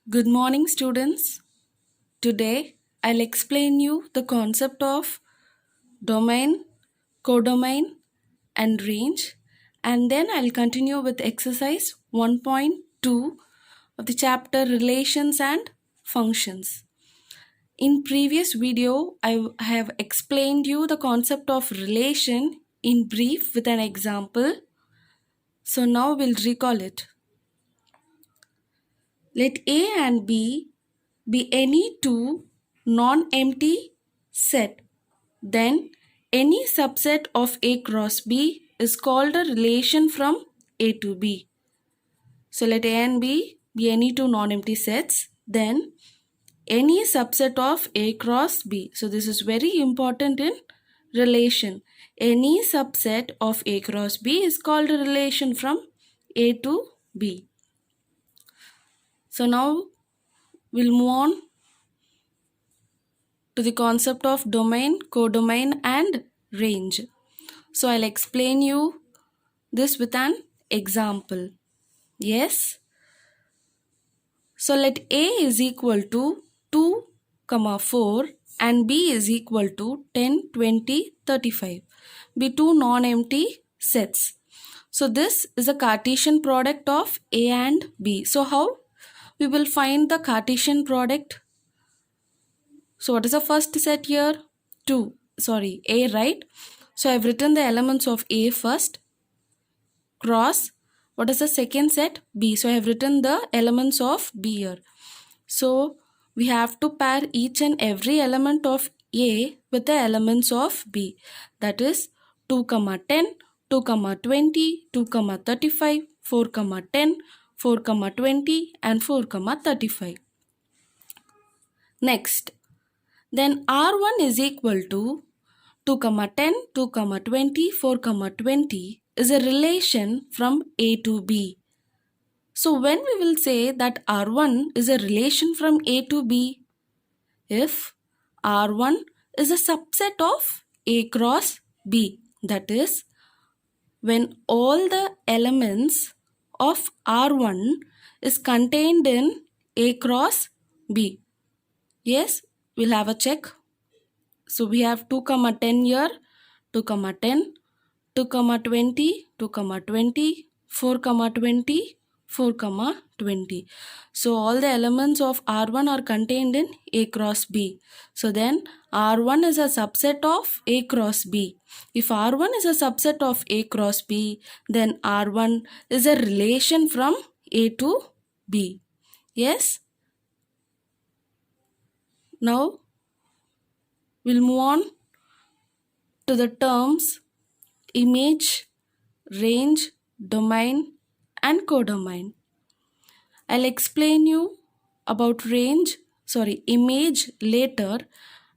Good morning, students. Today, I'll explain you the concept of domain, codomain, and range, and then I'll continue with exercise 1.2 of the chapter Relations and Functions. In previous video, I have explained you the concept of relation in brief with an example. So now we'll recall it. Let A and B be any two non-empty set. Then any subset of A cross B is called a relation from A to B. So let A and B be any two non-empty sets. Then any subset of A cross B. So this is very important in relation. Any subset of A cross B is called a relation from A to B. So now we'll move on to the concept of domain, codomain, and range. So I'll explain you this with an example. Yes. So let A is equal to 2, 4 and B is equal to 10, 20, 35. Be two non-empty sets. So this is a Cartesian product of A and B. So how we will find the Cartesian product? So what is the first set here? A, right? So I've written the elements of A first. Cross. What is the second set? B. So I have written the elements of B here. So we have to pair each and every element of A with the elements of B. That is 2, 10, 2, 20, 2, 35, 4, 10, 4, 20 and 4, 35. Next. Then R1 is equal to 2, 10, 2, 20, 4, 20 is a relation from A to B. So when we will say that R1 is a relation from A to B, if R1 is a subset of A cross B, that is, when all the elements of R1 is contained in A cross B. Yes, we'll have a check. So we have 2, 10 here, 2, 10, 2, 20, 2, 20, 4, 20, 4, 20. So all the elements of R1 are contained in A cross B. So then R1 is a subset of A cross B. If R1 is a subset of A cross B, then R1 is a relation from A to B. Yes? Now we'll move on to the terms image, range, domain, and codomain. I'll explain you about image later.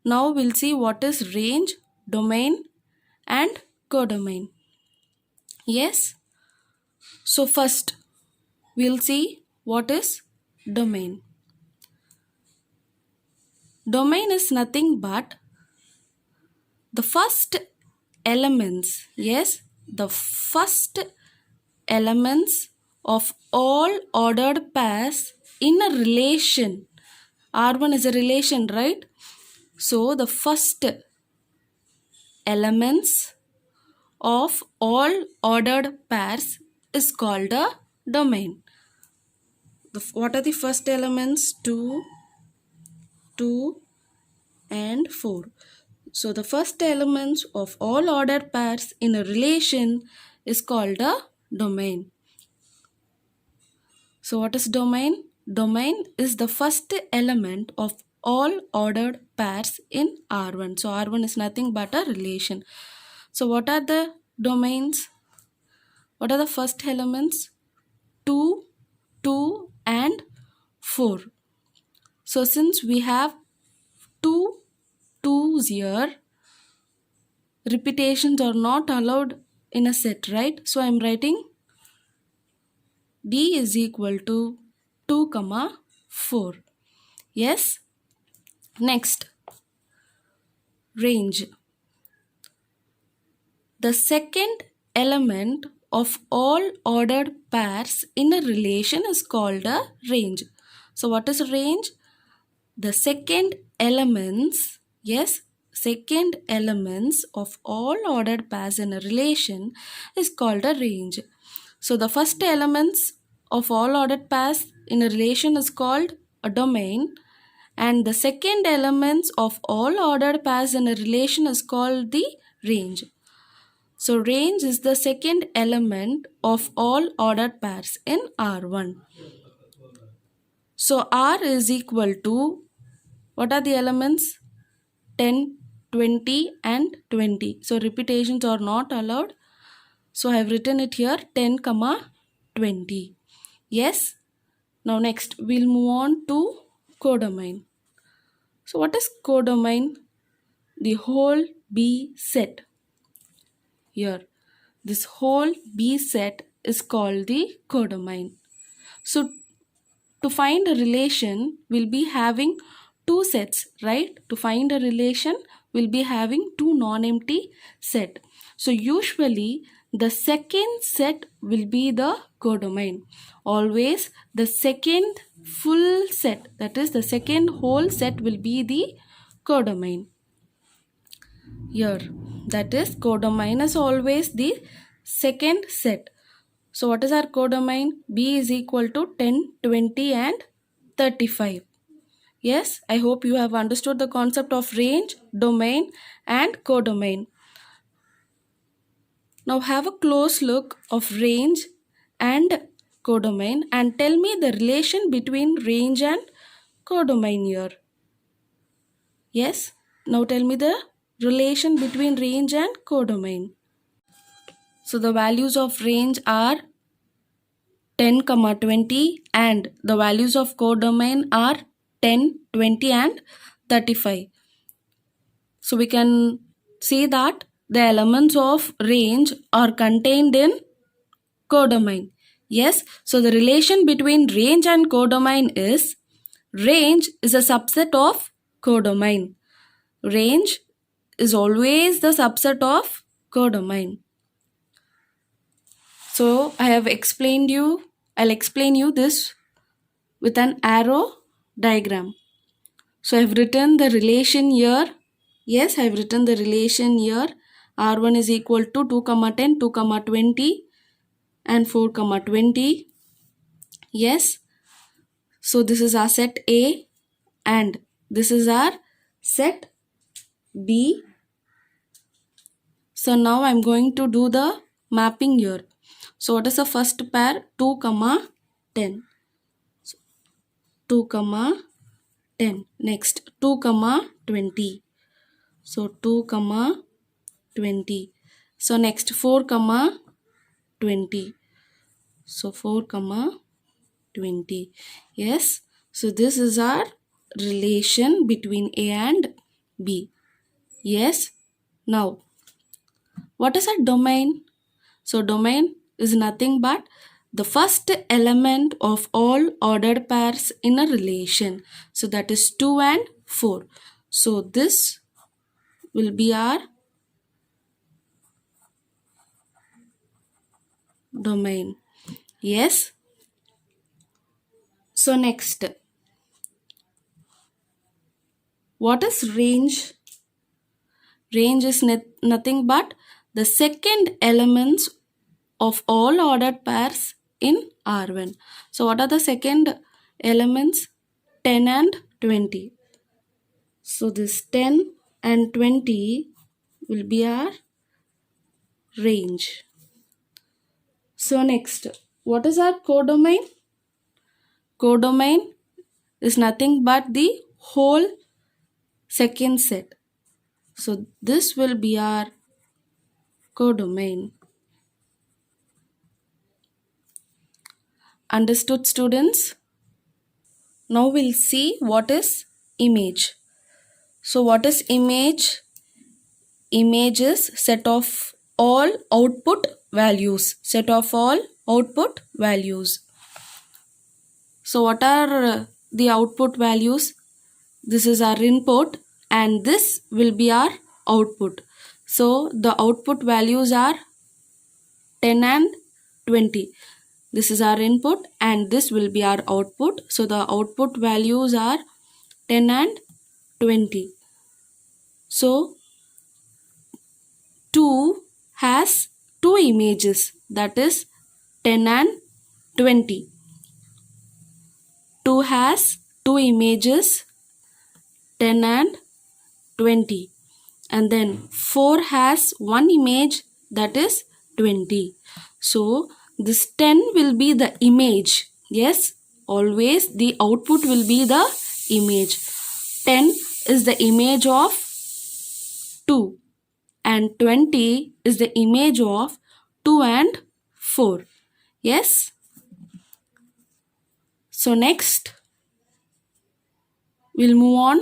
Now we'll see what is range, domain, and codomain. Yes? So first, we'll see what is domain. Domain is nothing but the first elements. Yes? The first elements of all ordered pairs in a relation. R1 is a relation, right? So the first elements of all ordered pairs is called a domain. What are the first elements? 2, 2 and 4. So the first elements of all ordered pairs in a relation is called a domain. So what is domain? Domain is the first element of all ordered pairs in R1. So R1 is nothing but a relation. So what are the domains? What are the first elements? 2, 2 and 4. So since we have 2 2's here, repetitions are not allowed in a set, right? So I am writing D is equal to 2, 4. Yes. Next, range. The second element of all ordered pairs in a relation is called a range. So what is range? The second elements, yes, second elements of all ordered pairs in a relation is called a range. So the first elements of all ordered pairs in a relation is called a domain, and the second elements of all ordered pairs in a relation is called the range. So range is the second element of all ordered pairs in R1. So R is equal to, what are the elements? 10, 20 and 20. So repetitions are not allowed. So I have written it here 10, 20. Yes. Now next we'll move on to codomain. So what is codomain? The whole B set. Here, this whole B set is called the codomain. So to find a relation, we'll be having two sets, right? To find a relation, we'll be having two non-empty set. So usually the second set will be the codomain. Always the second full set, that is the second whole set, will be the codomain. Here, that is codomain is always the second set. So what is our codomain? B is equal to 10, 20 and 35. Yes, I hope you have understood the concept of range, domain and codomain. Now have a close look of range and codomain and tell me the relation between range and codomain here. Yes, now tell me the relation between range and codomain. So the values of range are 10, 20 and the values of codomain are 10, 20 and 35. So we can see that the elements of range are contained in codomain. Yes, so the relation between range and codomain is range is a subset of codomain. Range is always the subset of codomain. So I'll explain you this with an arrow diagram. So I've written the relation here. Yes, I've written the relation here. R1 is equal to 2, 10, 2, 20 and 4, 20. Yes. So this is our set A and this is our set B. So now I'm going to do the mapping here. So what is the first pair? 2, 10. 2, 10. Next 2, 20. So 2, 20. So next 4, 20. So 4, 20. Yes. So this is our relation between A and B. Yes. Now, what is a domain? So domain is nothing but the first element of all ordered pairs in a relation. So that is 2 and 4. So this will be our domain. Yes. So next, what is range? Range is nothing but the second elements of all ordered pairs in R1. So what are the second elements? 10 and 20. So this 10 and 20 will be our range. So next, what is our codomain? Codomain is nothing but the whole second set. So this will be our codomain. Understood, students? Now we'll see what is image. So what is image? Image is set of all output values. Set of all output values. So what are the output values? This is our input and this will be our output. So the output values are 10 and 20. This is our input and this will be our output. So the output values are 10 and 20. So 2 has two images, that is 10 and 20. 2 has two images, 10 and 20. And then 4 has one image, that is 20. So this 10 will be the image. Yes, always the output will be the image. 10 is the image of 2 and 20 is the image of 2 and 4. Yes. So next we'll move on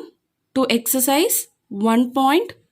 to exercise 1.2.